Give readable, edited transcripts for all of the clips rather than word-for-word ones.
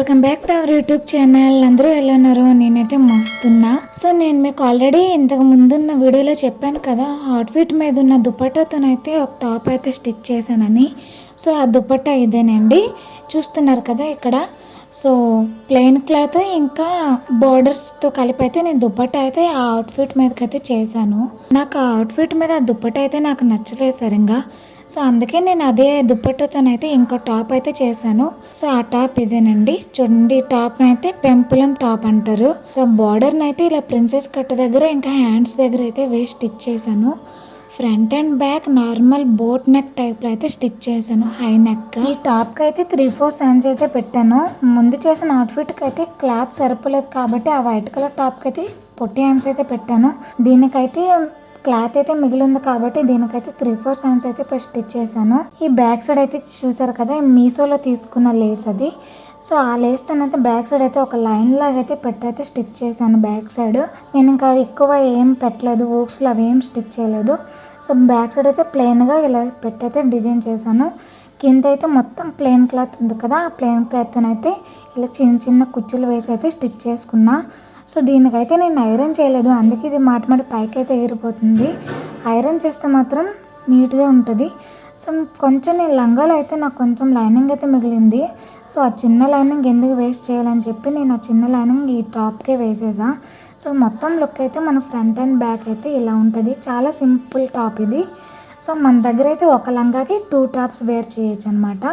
Welcome back to our YouTube channel. అందరూ ఎలా ఉన్నారు? నేనైతే మస్తున్నా. సో నేను మీకు ఆల్రెడీ ఇంతకు ముందున్న వీడియోలో చెప్పాను కదా, అవుట్ఫిట్ మీద ఉన్న దుపట్టాతోనైతే ఒక టాప్ అయితే స్టిచ్ చేశానని. సో ఆ దుపట్టా ఇదేనండి, చూస్తున్నారు కదా ఇక్కడ. సో ప్లెయిన్ క్లాత్ ఇంకా బార్డర్స్తో కలిపి అయితే నేను దుపట్టా అయితే ఆ అవుట్ఫిట్ మీదకి అయితే చేశాను. నాకు ఆ అవుట్ఫిట్ మీద ఆ దుపట్టా అయితే నాకు నచ్చలేదు సరిగ్గా. సో అందుకే నేను అదే దుపట్టాతోనైతే ఇంకో టాప్ అయితే చేశాను. సో ఆ టాప్ ఇదేనండి, చూడండి. టాప్ అయితే పెంపులం టాప్ అంటారు. సో బార్డర్ని అయితే ఇలా ప్రిన్సెస్ కట్ దగ్గర ఇంకా హ్యాండ్స్ దగ్గర అయితే వేసి స్టిచ్ చేశాను. Front and back normal boat neck టైప్లో అయితే స్టిచ్ చేశాను, హై నెక్. ఈ టాప్కి అయితే 3/4 హ్యాండ్స్ అయితే పెట్టాను. ముందు చేసిన అవుట్ఫిట్కి అయితే క్లాత్ సరిపోలేదు కాబట్టి ఆ వైట్ కలర్ టాప్కి అయితే పొట్టి హ్యాండ్స్ అయితే పెట్టాను. దీనికైతే క్లాత్ అయితే మిగిలింది కాబట్టి దీనికైతే 3/4 హ్యాండ్స్ అయితే స్టిచ్ చేశాను. ఈ బ్యాక్ సైడ్ అయితే చూసారు కదా, మీషోలో తీసుకున్న లేస్ అది. సో ఆ లేస్ తనైతే బ్యాక్ సైడ్ అయితే ఒక లైన్ లాగా అయితే పెట్టయితే స్టిచ్ చేశాను బ్యాక్ సైడ్. నేను ఇంకా ఎక్కువ ఏం పెట్టలేదు, ఊక్స్లో అవి ఏం స్టిచ్ చేయలేదు. సో బ్యాక్ సైడ్ అయితే ప్లెయిన్గా ఇలా పెట్టయితే డిజైన్ చేశాను. కింద అయితే మొత్తం ప్లెయిన్ క్లాత్ ఉంది కదా, ఆ ప్లెయిన్ క్లాత్తోనైతే ఇలా చిన్న చిన్న కుచ్చులు వేసి అయితే స్టిచ్ చేసుకున్నా. సో దీనికైతే నేను ఐరన్ చేయలేదు, అందుకే ఇది మాట పైకి అయితే ఎగిరిపోతుంది. ఐరన్ చేస్తే మాత్రం నీట్గా ఉంటుంది. సో కొంచెం నేను లంగాలో అయితే నాకు కొంచెం లైనింగ్ అయితే మిగిలింది. సో ఆ చిన్న లైనింగ్ ఎందుకు వేస్ట్ చేయాలని చెప్పి నేను ఆ చిన్న లైనింగ్ ఈ టాప్కే వేసేసా. సో మొత్తం లుక్ అయితే మన ఫ్రంట్ అండ్ బ్యాక్ అయితే ఇలా ఉంటుంది. చాలా సింపుల్ టాప్ ఇది. సో మన దగ్గర అయితే ఒక లంగాకి 2 టాప్స్ వేర్ చేయొచ్చు అనమాట.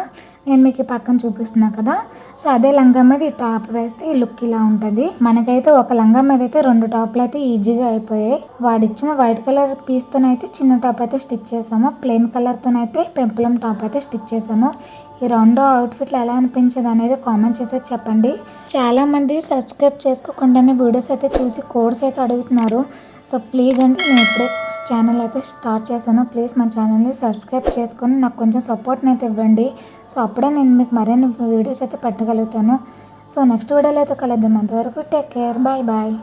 నేను మీకు పక్కన చూపిస్తున్నా కదా, సో అదే లంగా మీద ఈ టాప్ వేస్తే ఈ లుక్ ఇలా ఉంటుంది. మనకైతే ఒక లంగా మీద అయితే 2 టాప్లు అయితే ఈజీగా అయిపోయాయి. వాడిచ్చిన వైట్ కలర్ పీస్తోనైతే చిన్న టాప్ అయితే స్టిచ్ చేసాము, ప్లెయిన్ కలర్తోనైతే పెంపులం టాప్ అయితే స్టిచ్ చేశాను. ఈ రెండో అవుట్ఫిట్లు ఎలా అనిపించేది అనేది కామెంట్ చేసి చెప్పండి. చాలామంది సబ్స్క్రైబ్ చేసుకోకుండానే వీడియోస్ అయితే చూసి కోడ్స్ అయితే అడుగుతున్నారు. సో ప్లీజ్ అండి, నేను ఇప్పుడే ఛానల్ అయితే స్టార్ట్ చేశాను. ప్లీజ్ మన ఛానల్ని సబ్స్క్రైబ్ చేసుకొని నాకు కొంచెం సపోర్ట్ని అయితే ఇవ్వండి. సో అప్పుడే నేను మీకు మరిన్ని వీడియోస్ అయితే పెట్టగలుగుతాను. సో నెక్స్ట్ వీడియోలో అయితే కలుద్దాం. అంతవరకు టేక్ కేర్, బాయ్ బాయ్.